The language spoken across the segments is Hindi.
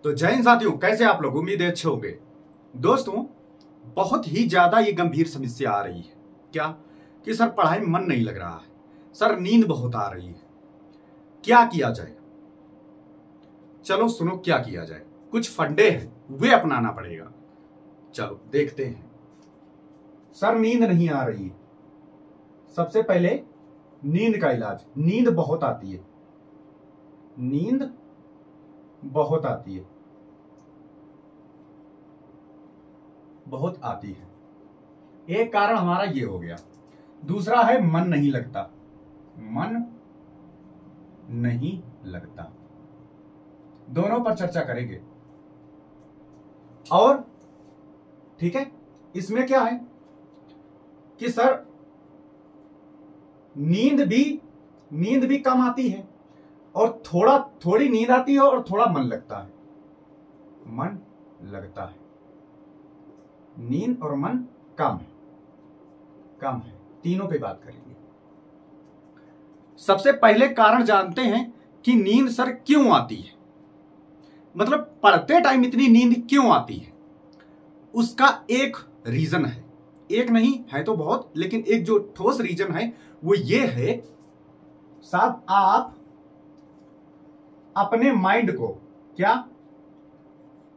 तो जय हिंद साथियों, कैसे आप लोग? उम्मीद है अच्छे होंगे। दोस्तों, बहुत ही ज्यादा ये गंभीर समस्या आ रही है। क्या कि सर पढ़ाई में मन नहीं लग रहा है, सर नींद बहुत आ रही है, क्या किया जाए? चलो सुनो क्या किया जाए। कुछ फंडे हैं वे अपनाना पड़ेगा। चलो देखते हैं। सर नींद नहीं आ रही है, सबसे पहले नींद का इलाज। नींद बहुत आती है, नींद बहुत आती है, बहुत आती है। एक कारण हमारा ये हो गया। दूसरा है मन नहीं लगता, मन नहीं लगता। दोनों पर चर्चा करेंगे। और ठीक है, इसमें क्या है कि सर नींद भी कम आती है और थोड़ी नींद आती है और थोड़ा मन लगता है। मन लगता है, नींद और मन कम है, तीनों पे बात करेंगे। सबसे पहले कारण जानते हैं कि नींद सर क्यों आती है, मतलब पढ़ते टाइम इतनी नींद क्यों आती है। उसका एक रीजन है, एक नहीं है तो बहुत, लेकिन एक जो ठोस रीजन है वो ये है साहब, आप अपने माइंड को, क्या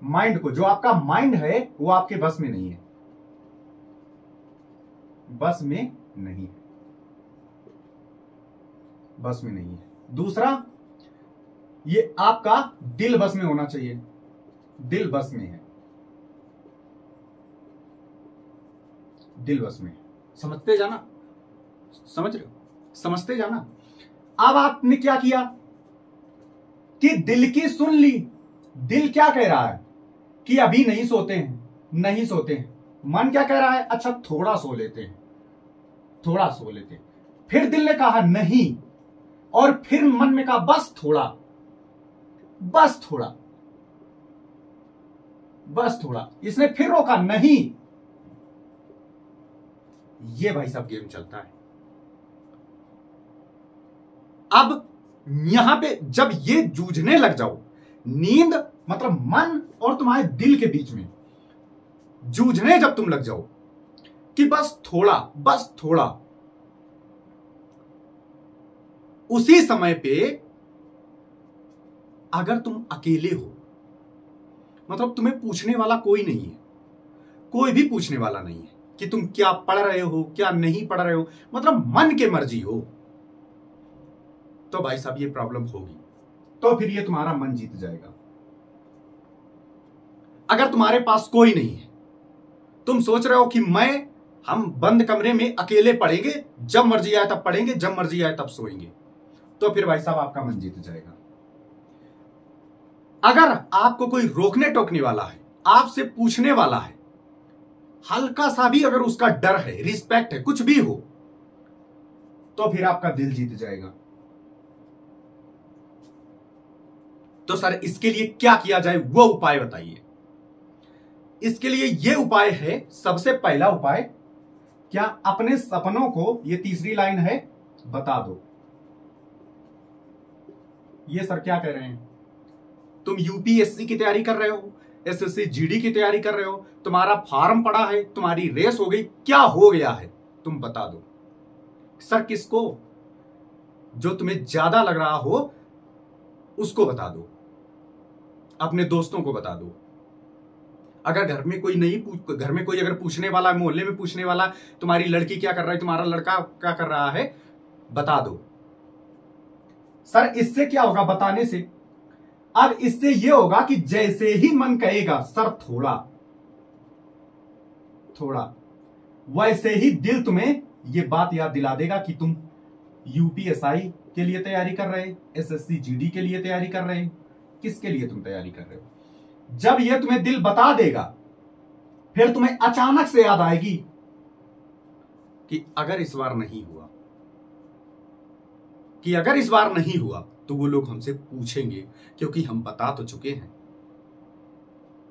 माइंड को, जो आपका माइंड है वो आपके बस में नहीं है, बस में नहीं है, बस में नहीं है। दूसरा, ये आपका दिल बस में होना चाहिए, दिल बस में है, दिल बस में। समझते जाना, समझ रहे हो? समझते जाना। अब आपने क्या किया कि दिल की सुन ली। दिल क्या कह रहा है कि अभी नहीं सोते हैं, नहीं सोते हैं। मन क्या कह रहा है? अच्छा थोड़ा सो लेते हैं, थोड़ा सो लेते हैं। फिर दिल ने कहा नहीं, और फिर मन में कहा बस थोड़ा, बस थोड़ा, बस थोड़ा। इसने फिर रोका नहीं। ये भाई साहब गेम चलता है। अब यहां पे जब ये जूझने लग जाओ, नींद मतलब मन और तुम्हारे दिल के बीच में जूझने जब तुम लग जाओ कि बस थोड़ा, बस थोड़ा, उसी समय पे अगर तुम अकेले हो, मतलब तुम्हें पूछने वाला कोई नहीं है, कोई भी पूछने वाला नहीं है कि तुम क्या पढ़ रहे हो, क्या नहीं पढ़ रहे हो, मतलब मन के मर्जी हो, तो भाई साहब ये प्रॉब्लम होगी। तो फिर ये तुम्हारा मन जीत जाएगा। अगर तुम्हारे पास कोई नहीं है, तुम सोच रहे हो कि हम बंद कमरे में अकेले पढ़ेंगे, जब मर्जी आए तब पढ़ेंगे, जब मर्जी आए तब सोएंगे, तो फिर भाई साहब आपका मन जीत जाएगा। अगर आपको कोई रोकने टोकने वाला है, आपसे पूछने वाला है, हल्का सा भी अगर उसका डर है, रिस्पेक्ट है, कुछ भी हो, तो फिर आपका दिल जीत जाएगा। तो सर इसके लिए क्या किया जाए, वो उपाय बताइए। इसके लिए ये उपाय है, सबसे पहला उपाय, क्या अपने सपनों को, ये तीसरी लाइन है, बता दो। ये सर क्या कह रहे हैं? तुम यूपीएससी की तैयारी कर रहे हो, एसएससी जीडी की तैयारी कर रहे हो, तुम्हारा फॉर्म पड़ा है, तुम्हारी रेस हो गई, क्या हो गया है तुम बता दो। सर किसको? जो तुम्हें ज्यादा लग रहा हो उसको बता दो, अपने दोस्तों को बता दो। अगर घर में कोई नहीं घर में कोई अगर पूछने वाला, मोहल्ले में पूछने वाला, तुम्हारी लड़की क्या कर रहा है, तुम्हारा लड़का क्या कर रहा है, बता दो। सर इससे क्या होगा बताने से? अब इससे यह होगा कि जैसे ही मन कहेगा सर थोड़ा थोड़ा, वैसे ही दिल तुम्हें यह बात याद दिला देगा कि तुम यूपीएसआई के लिए तैयारी कर रहे, एसएससी जीडी के लिए तैयारी कर रहे, किसके लिए तुम तैयारी कर रहे हो। जब यह तुम्हें दिल बता देगा, फिर तुम्हें अचानक से याद आएगी कि अगर इस बार नहीं हुआ, कि अगर इस बार नहीं हुआ तो वो लोग हमसे पूछेंगे, क्योंकि हम बता तो चुके हैं,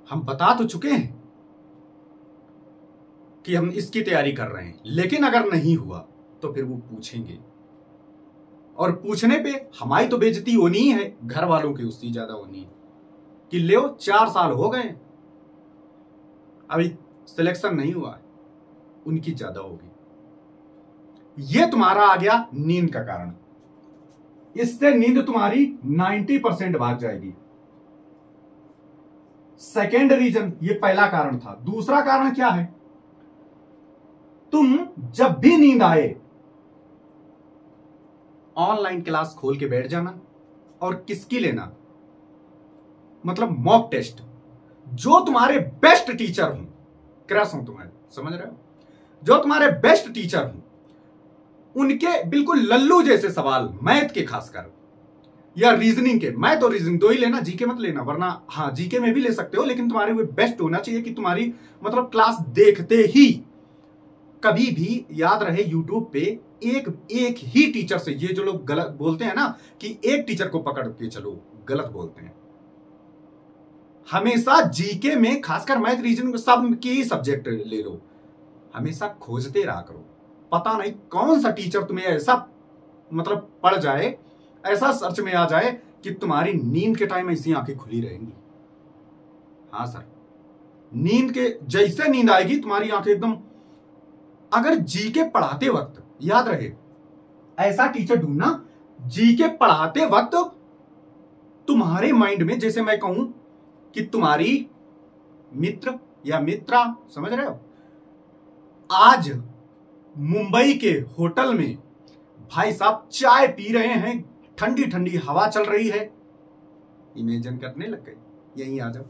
हम बता तो चुके हैं कि हम इसकी तैयारी कर रहे हैं, लेकिन अगर नहीं हुआ तो फिर वो पूछेंगे, और पूछने पे हमारी तो बेइज्जती होनी ही है, घर वालों की उससे ज्यादा होनी है कि ले 4 साल हो गए अभी सिलेक्शन नहीं हुआ है, उनकी ज्यादा होगी। ये तुम्हारा आ गया नींद का कारण। इससे नींद तुम्हारी 90% भाग जाएगी। सेकेंड रीजन, ये पहला कारण था। दूसरा कारण क्या है, तुम जब भी नींद आए ऑनलाइन क्लास खोल के बैठ जाना और किसकी लेना, मतलब मॉक टेस्ट। जो तुम्हारे बेस्ट टीचर हूं, क्रश हूं तुम्हारे, समझ रहे हो, जो तुम्हारे बेस्ट टीचर हूं, उनके बिल्कुल लल्लू जैसे सवाल, मैथ के खासकर या रीजनिंग के, मैथ और रीजनिंग दो ही लेना, जीके मत लेना, वरना हाँ जीके में भी ले सकते हो, लेकिन तुम्हारे वो बेस्ट होना चाहिए कि तुम्हारी मतलब क्लास देखते ही कभी भी याद रहे यूट्यूब पे एक ही टीचर से। ये जो लोग गलत बोलते हैं ना कि एक टीचर को पकड़ के चलो, गलत बोलते हैं। हमेशा जीके में खासकर मैथ रीजनिंग सब की सब्जेक्ट ले लो, हमेशा खोजते रहा करो। पता नहीं कौन सा टीचर तुम्हें ऐसा मतलब पड़ जाए, ऐसा सर्च में आ जाए कि तुम्हारी नींद के टाइम ऐसी आंखें खुली रहेंगी। हाँ सर, नींद के जैसे नींद आएगी तुम्हारी आंखें एकदम। अगर जीके पढ़ाते वक्त, याद रहे, ऐसा टीचर ढूंढना जीके पढ़ाते वक्त तुम्हारे माइंड में, जैसे मैं कहूं कि तुम्हारी मित्र या मित्रा, समझ रहे हो, आज मुंबई के होटल में भाई साहब चाय पी रहे हैं, ठंडी ठंडी हवा चल रही है, इमेजिन करने लग गए। यहीं आ जाओ,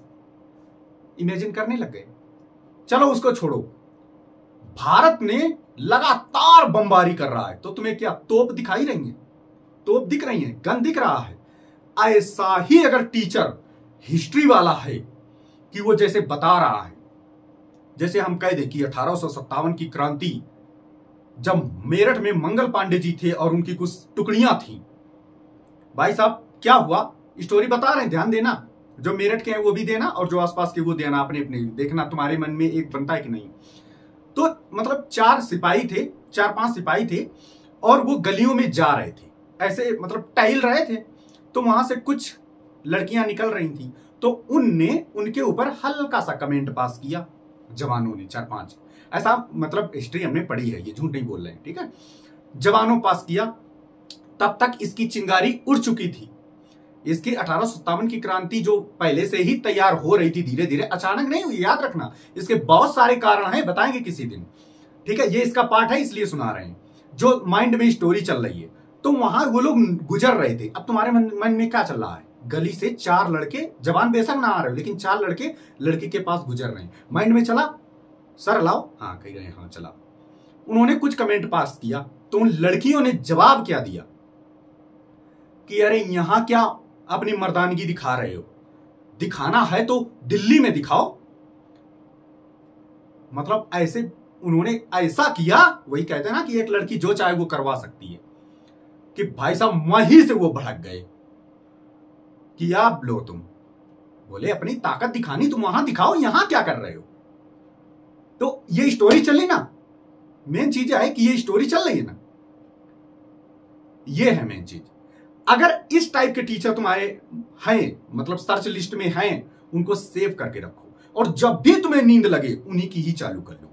इमेजिन करने लग गए। चलो उसको छोड़ो, भारत ने लगातार बमबारी कर रहा है, तो तुम्हें क्या तोप दिखाई रही है? तोप दिख रही है, गन दिख रहा है। ऐसा ही अगर टीचर हिस्ट्री वाला है कि वो जैसे बता रहा है, जैसे हम कह दें कि 1857 की क्रांति, जब मेरठ में मंगल पांडे जी थे और उनकी कुछ टुकड़ियां थी, भाई साहब क्या हुआ, स्टोरी बता रहे हैं, ध्यान देना। जो मेरठ के हैं वो भी देना और जो आसपास के वो देना, अपने अपने देखना, तुम्हारे मन में एक बनता है कि नहीं। तो मतलब 4 सिपाही थे, 4-5 सिपाही थे और वो गलियों में जा रहे थे, ऐसे मतलब टहल रहे थे। तो वहां से कुछ लड़कियां निकल रही थी, तो उनने उनके ऊपर हल्का सा कमेंट पास किया, जवानों ने 4-5, ऐसा मतलब हिस्ट्री हमने पढ़ी है, ये झूठ नहीं बोल रहे हैं, ठीक है। जवानों पास किया, तब तक इसकी चिंगारी उड़ चुकी थी। इसकी 1857 की क्रांति जो पहले से ही तैयार हो रही थी, धीरे धीरे, अचानक नहीं हुई, याद रखना। इसके बहुत सारे कारण हैं, बताएंगे किसी दिन, ठीक है। ये इसका पार्ट है, इसलिए सुना रहे हैं, जो माइंड में स्टोरी चल रही है। तो वहां वो लोग गुजर रहे थे। अब तुम्हारे मन में क्या चल रहा है, गली से 4 लड़के, जवान बेशक ना आ रहे, लेकिन 4 लड़के लड़की के पास गुजर रहे हैं। माइंड में चला, सर लाओ, हाँ कह रहे हैं, हाँ चला। उन्होंने कुछ कमेंट पास किया, तो उन लड़कियों ने जवाब क्या दिया कि अरे यहां क्या अपनी मर्दानगी दिखा रहे हो, दिखाना है तो दिल्ली में दिखाओ। मतलब ऐसे उन्होंने ऐसा किया, वही कहते हैं ना कि एक लड़की जो चाहे वो करवा सकती है, कि भाई साहब वहीं से वो भड़क गए कि आप लो, तुम बोले अपनी ताकत दिखानी, तुम वहां दिखाओ, यहां क्या कर रहे हो। तो ये स्टोरी चली ना, मेन चीज है कि ये स्टोरी चल रही है ना, ये है मेन चीज। अगर इस टाइप के टीचर तुम्हारे हैं, मतलब सर्च लिस्ट में हैं, उनको सेव करके रखो, और जब भी तुम्हें नींद लगे उन्हीं की ही चालू कर लो।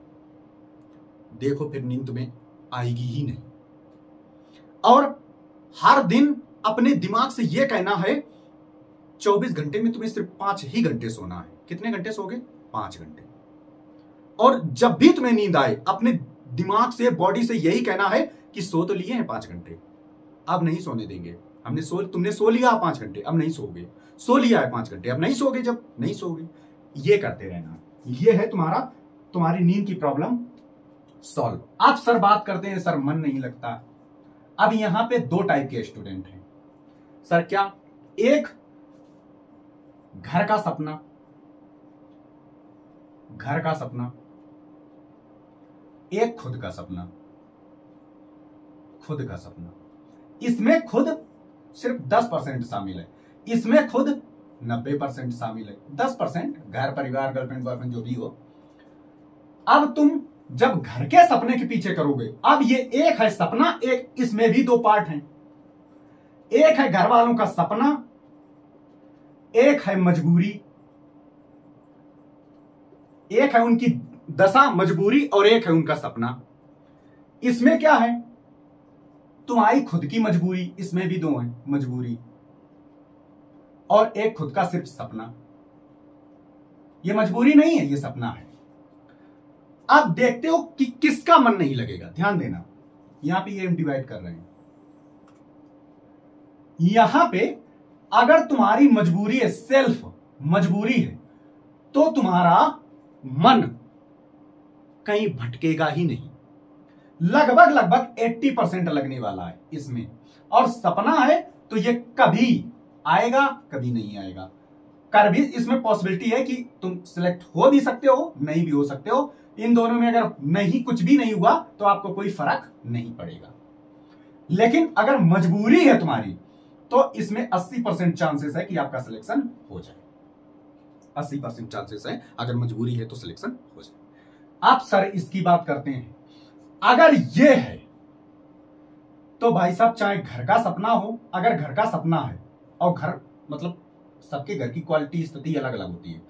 देखो फिर नींद तुम्हें आएगी ही नहीं। और हर दिन अपने दिमाग से यह कहना है 24 घंटे में तुम्हें सिर्फ 5 ही घंटे सोना है। कितने घंटे सोगे? 5 घंटे। और जब भी तुम्हें नींद आए अपने दिमाग से, बॉडी से यही कहना है कि सो तो लिए हैं 5 घंटे, अब नहीं सोने देंगे। तुमने सो लिया 5 घंटे, अब नहीं सोओगे। सो लिया है 5 घंटे, अब नहीं सोओगे, जब नहीं सोओगे। ये करते रहना। ये है तुम्हारी नींद की प्रॉब्लम सॉल्व। आप सर बात करते हैं, सर मन नहीं लगता। अब यहां पे 2 टाइप के स्टूडेंट हैं सर। क्या? एक घर का सपना, एक खुद का सपना। इसमें खुद सिर्फ 10% शामिल है, इसमें खुद 90% शामिल है। 10% घर परिवार, गर्लफ्रेंड बॉयफ्रेंड जो भी हो। अब तुम जब घर के सपने के पीछे करोगे, अब ये एक है सपना, एक इसमें भी 2 पार्ट हैं। एक है घर वालों का सपना, एक है मजबूरी, एक है उनकी दशा मजबूरी, और एक है उनका सपना। इसमें क्या है, तुम्हारी खुद की मजबूरी, इसमें भी दो है, मजबूरी और एक खुद का सिर्फ सपना। ये मजबूरी नहीं है, ये सपना है। आप देखते हो कि किसका मन नहीं लगेगा। ध्यान देना, यहां पे ये हम डिवाइड कर रहे हैं। यहां पे अगर तुम्हारी मजबूरी है, सेल्फ मजबूरी है, तो तुम्हारा मन कहीं भटकेगा ही नहीं। लगभग 80% लगने वाला है इसमें। और सपना है तो ये कभी आएगा, कभी नहीं आएगा। कर भी इसमें पॉसिबिलिटी है कि तुम सिलेक्ट हो भी सकते हो, नहीं भी हो सकते हो। इन दोनों में अगर नहीं, कुछ भी नहीं हुआ तो आपको कोई फर्क नहीं पड़ेगा। लेकिन अगर मजबूरी है तुम्हारी, तो इसमें 80% चांसेस है कि आपका सिलेक्शन हो जाए। 80% चांसेस है, अगर मजबूरी है तो सिलेक्शन हो जाए। आप सर इसकी बात करते हैं, अगर ये है तो भाई साहब चाहे घर का सपना हो, अगर घर का सपना है और घर मतलब सबके घर की क्वालिटी स्थिति अलग अलग होती है,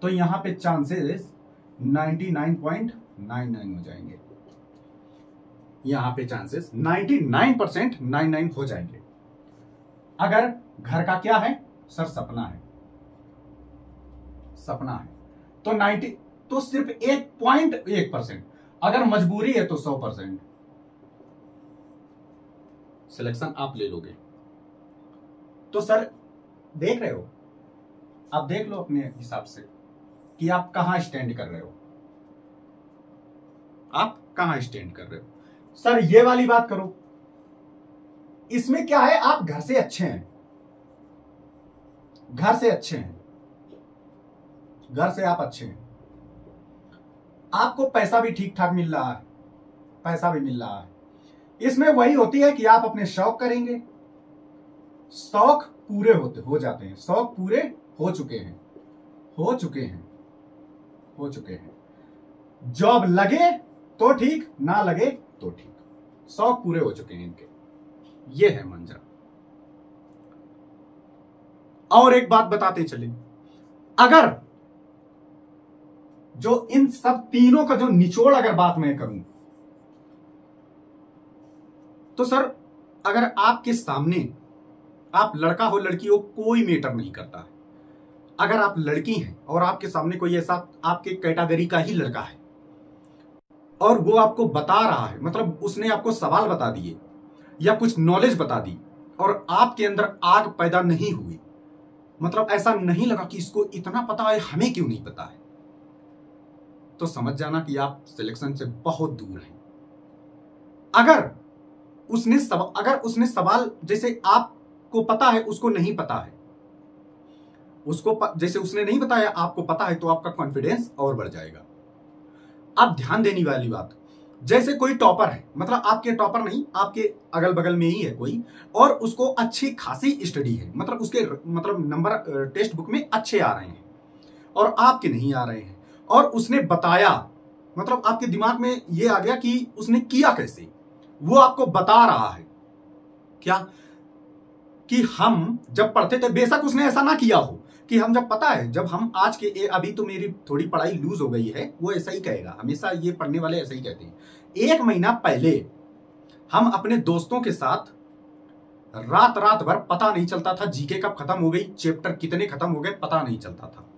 तो यहां पे चांसेस 99.99 हो जाएंगे। यहां पे चांसेस 99% हो जाएंगे। अगर घर का क्या है सर, सपना है, सपना है तो 90, तो सिर्फ 1.1%। अगर मजबूरी है तो 100% सिलेक्शन आप ले लोगे। तो सर देख रहे हो, आप देख लो अपने हिसाब से कि आप कहां स्टैंड कर रहे हो, आप कहां स्टैंड कर रहे हो। सर ये वाली बात करो, इसमें क्या है, आप घर से अच्छे हैं, घर से अच्छे हैं, घर से आप अच्छे हैं, आपको पैसा भी ठीक ठाक मिल रहा है, पैसा भी मिल रहा है। इसमें वही होती है कि आप अपने शौक करेंगे, शौक पूरे हो जाते हैं, शौक पूरे हो चुके हैं, हो चुके हैं, हो चुके हैं। जॉब लगे तो ठीक, ना लगे तो ठीक, शौक पूरे हो चुके हैं इनके। ये है मंजर। और एक बात बताते चले, अगर जो इन सब तीनों का जो निचोड़ अगर बात मैं करूं, तो सर अगर आपके सामने, आप लड़का हो लड़की हो कोई मैटर नहीं करता है, अगर आप लड़की हैं और आपके सामने कोई ऐसा आपके कैटेगरी का ही लड़का है और वो आपको बता रहा है, मतलब उसने आपको सवाल बता दिए या कुछ नॉलेज बता दी और आपके अंदर आग पैदा नहीं हुई, मतलब ऐसा नहीं लगा कि इसको इतना पता है, हमें क्यों नहीं पता है, तो समझ जाना कि आप सिलेक्शन से बहुत दूर हैं। अगर उसने सवाल जैसे आपको पता है उसको नहीं पता है, जैसे उसने नहीं बताया आपको पता है, तो आपका कॉन्फिडेंस और बढ़ जाएगा। अब ध्यान देने वाली बात, जैसे कोई टॉपर है, मतलब आपके टॉपर नहीं, आपके अगल बगल में ही है कोई, और उसको अच्छी खासी स्टडी है, मतलब उसके मतलब नंबर टेक्स्ट बुक में अच्छे आ रहे हैं और आपके नहीं आ रहे हैं, और उसने बताया, मतलब आपके दिमाग में ये आ गया कि उसने किया कैसे, वो आपको बता रहा है क्या कि हम जब पढ़ते थे, बेशक उसने ऐसा ना किया हो कि हम जब पता है, जब हम आज के अभी तो मेरी थोड़ी पढ़ाई लूज हो गई है, वो ऐसा ही कहेगा, हमेशा ये पढ़ने वाले ऐसा ही कहते हैं। 1 महीना पहले हम अपने दोस्तों के साथ रात रात भर पता नहीं चलता था जीके कब खत्म हो गई, चैप्टर कितने खत्म हो गए, पता नहीं चलता था।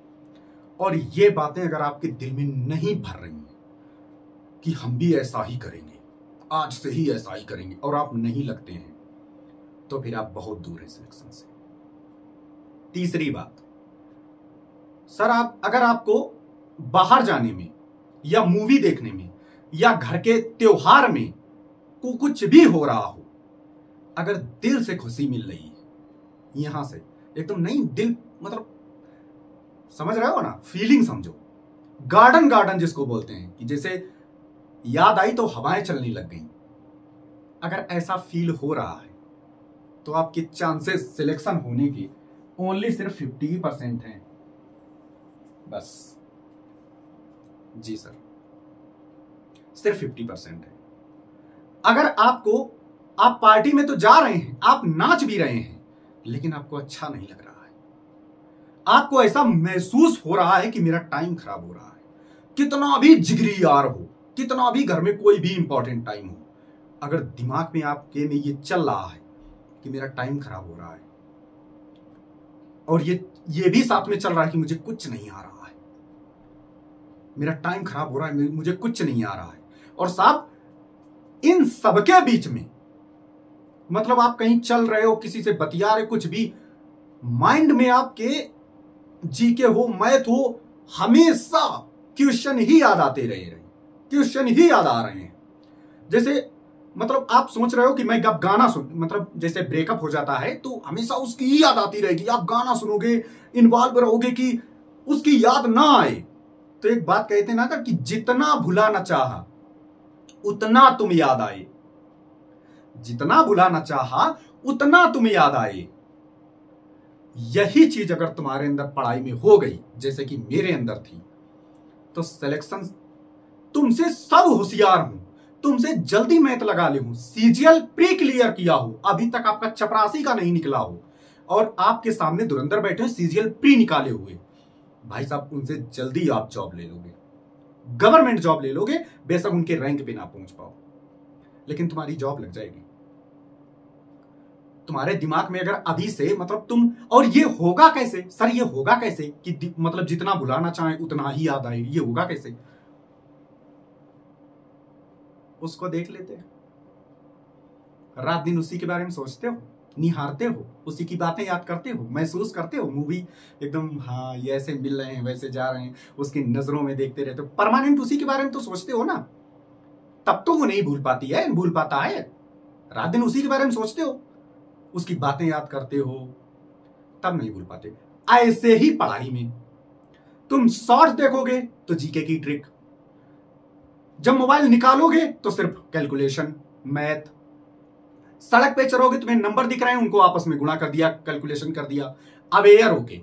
और ये बातें अगर आपके दिल में नहीं भर रही हैं कि हम भी ऐसा ही करेंगे, आज से ही ऐसा ही करेंगे, और आप नहीं लगते हैं, तो फिर आप बहुत दूर हैं सिलेक्शन से। तीसरी बात, सर अगर आपको बाहर जाने में या मूवी देखने में या घर के त्योहार में कुछ भी हो रहा हो, अगर दिल से खुशी मिल रही है, यहां से एकदम नहीं, दिल मतलब समझ रहे हो ना, फीलिंग समझो, गार्डन जिसको बोलते हैं कि जैसे याद आई तो हवाएं चलने लग गई, अगर ऐसा फील हो रहा है तो आपके चांसेस सिलेक्शन होने के ओनली सिर्फ 50% हैं बस। जी सर, सिर्फ 50% है। अगर आप पार्टी में तो जा रहे हैं, आप नाच भी रहे हैं, लेकिन आपको अच्छा नहीं लग रहा है, आपको ऐसा महसूस हो रहा है कि मेरा टाइम खराब हो रहा है, कितना भी जिगरी यार हो, कितना भी घर में कोई भी इंपॉर्टेंट टाइम हो, अगर दिमाग में आपके में ये चल रहा है कि मेरा टाइम खराब हो रहा है, और ये भी साथ में चल रहा है कि मुझे कुछ नहीं आ रहा है, मेरा टाइम खराब हो रहा है, मुझे कुछ नहीं आ रहा है, और साहब इन सबके बीच में मतलब आप कहीं चल रहे हो, किसी से बतिया रहे, कुछ भी, माइंड में आपके जीके हो, मैथ हो, हमेशा क्वेश्चन ही याद आते रहे, क्वेश्चन ही याद आ रहे हैं। जैसे मतलब आप सोच रहे हो कि मैं अब गाना सुन, मतलब जैसे ब्रेकअप हो जाता है तो हमेशा उसकी ही याद आती रहेगी, आप गाना सुनोगे, इन्वॉल्व रहोगे कि उसकी याद ना आए। तो एक बात कहते हैं ना कि जितना भुलाना चाहा उतना तुम याद आए, जितना भुलाना चाहा उतना तुम याद आए। यही चीज अगर तुम्हारे अंदर पढ़ाई में हो गई, जैसे कि मेरे अंदर थी, तो सिलेक्शन तुमसे सब होशियार हूं, तुमसे जल्दी मैथ लगा ले हूं, सीजीएल प्री क्लियर किया हो, अभी तक आपका चपरासी का नहीं निकला हो, और आपके सामने धुरंधर बैठे हैं सीजीएल प्री निकाले हुए, भाई साहब उनसे जल्दी आप जॉब ले लोगे, गवर्नमेंट जॉब ले लोगे, बेशक उनके रैंक पे ना पहुंच पाओ, लेकिन तुम्हारी जॉब लग जाएगी। तुम्हारे दिमाग में अगर अभी से मतलब तुम, और ये होगा कैसे सर, ये होगा कैसे कि मतलब जितना भुलाना चाहे उतना ही याद आए, ये होगा कैसे? उसको देख लेते हैं, रात दिन उसी के बारे में सोचते हो, निहारते हो, उसी की बातें याद करते हो, महसूस करते हो, मूवी एकदम हाँ ये ऐसे मिल रहे हैं, वैसे जा रहे हैं, उसकी नजरों में देखते रहते हो, परमानेंट उसी के बारे में तो सोचते हो ना, तब तो वो नहीं भूल पाती है, भूल पाता है, रात दिन उसी के बारे में सोचते हो, उसकी बातें याद करते हो, तब नहीं भूल पाते। ऐसे ही पढ़ाई में तुम शॉर्ट्स देखोगे तो जीके की ट्रिक, जब मोबाइल निकालोगे तो सिर्फ कैलकुलेशन, मैथ, सड़क पे चलोगे तुम्हें नंबर दिख रहे हैं, उनको आपस में गुणा कर दिया, कैलकुलेशन कर दिया, अवेयर होके।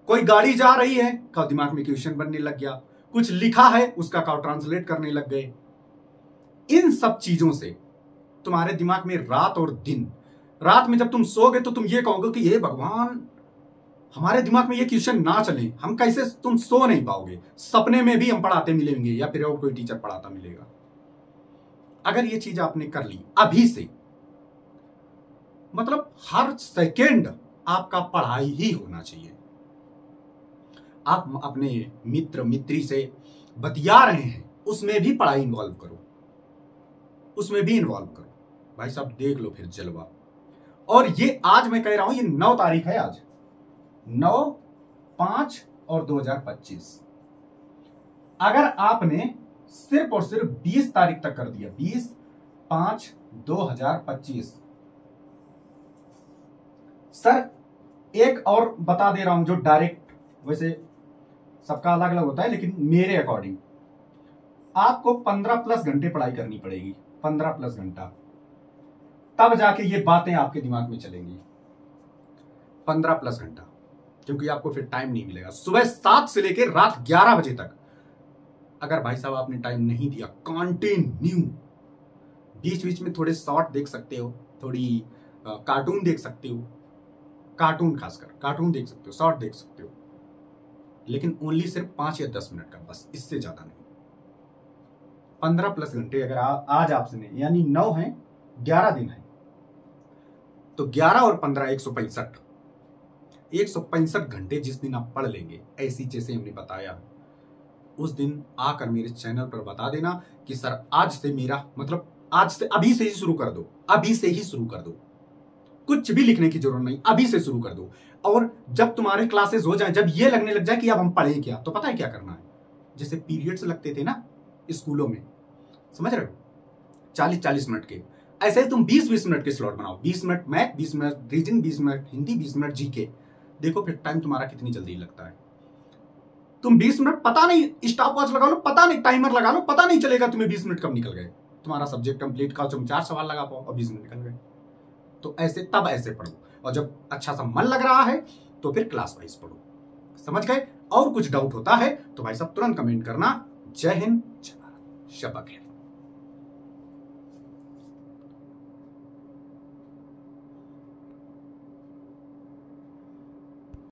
कोई गाड़ी जा रही है का दिमाग में क्वेश्चन बनने लग गया, कुछ लिखा है उसका का ट्रांसलेट करने लग गए। इन सब चीजों से तुम्हारे दिमाग में रात और दिन, रात में जब तुम सोगे तो तुम ये कहोगे कि ये भगवान हमारे दिमाग में ये क्वेश्चन ना चले, हम कैसे, तुम सो नहीं पाओगे, सपने में भी हम पढ़ाते मिलेंगे या फिर और कोई टीचर पढ़ाता मिलेगा। अगर ये चीज आपने कर ली अभी से, मतलब हर सेकेंड आपका पढ़ाई ही होना चाहिए। आप अपने मित्र मित्री से बतिया रहे हैं, उसमें भी पढ़ाई इन्वॉल्व करो, उसमें भी इन्वॉल्व करो, भाई साहब देख लो फिर जलवा। और ये आज मैं कह रहा हूं, ये 9 तारीख है, आज 9/5/2025। अगर आपने सिर्फ और सिर्फ 20 तारीख तक कर दिया, 20/5/2025, सर एक और बता दे रहा हूं जो डायरेक्ट, वैसे सबका अलग अलग होता है, लेकिन मेरे अकॉर्डिंग आपको 15+ घंटे पढ़ाई करनी पड़ेगी, 15+ घंटा, तब जाके ये बातें आपके दिमाग में चलेंगी। 15+ घंटा, क्योंकि आपको फिर टाइम नहीं मिलेगा। सुबह 7 से लेकर रात 11 बजे तक अगर भाई साहब आपने टाइम नहीं दिया कंटिन्यू, बीच बीच में थोड़े शॉर्ट देख सकते हो, थोड़ी कार्टून देख सकते हो, कार्टून खासकर कार्टून देख सकते हो, शॉर्ट देख सकते हो, लेकिन ओनली सिर्फ 5 या 10 मिनट का, बस, इससे ज्यादा नहीं। 15+ घंटे अगर आज आपसे, यानी 9 है, 11 दिन है, तो 11 और 15 165 घंटे जिस दिन आप पढ़ लेंगे ऐसी जैसे हमने बताया, उस दिन आकर मेरे चैनल पर बता देना कि सर आज से मेरा मतलब, आज से अभी से ही शुरू कर दो, अभी से ही शुरू कर दो, कुछ भी लिखने की जरूरत नहीं, अभी से शुरू कर दो। और जब तुम्हारे क्लासेस हो जाए, जब ये लगने लग जाए कि अब हम पढ़ें क्या, तो पता है क्या करना है, जैसे पीरियड्स लगते थे ना स्कूलों में, समझ रहे हो, 40-40 मिनट के, ऐसे ही तुम 20-20 मिनट के स्लॉट बनाओ, 20 minute math, 20 minute reasoning, 20 minute Hindi, 20 minute GK. देखो फिर टाइम तुम्हारा कितनी जल्दी लगता है। तुम 20 मिनट पता नहीं, स्टॉप वॉच लगा लो, पता नहीं, टाइमर लगा लो, पता नहीं चलेगा तुम्हें 20 मिनट कब निकल गए, तुम्हारा सब्जेक्ट कंप्लीट का, तुम 4 सवाल लगा पाओ और 20 मिनट निकल गए। तो ऐसे तब ऐसे पढ़ो, और जब अच्छा सा मन लग रहा है तो फिर क्लास वाइज पढ़ो, समझ गए। और कुछ डाउट होता है तो भाई साहब तुरंत कमेंट करना। जय हिंद, जय भारत, शब्बा खैर।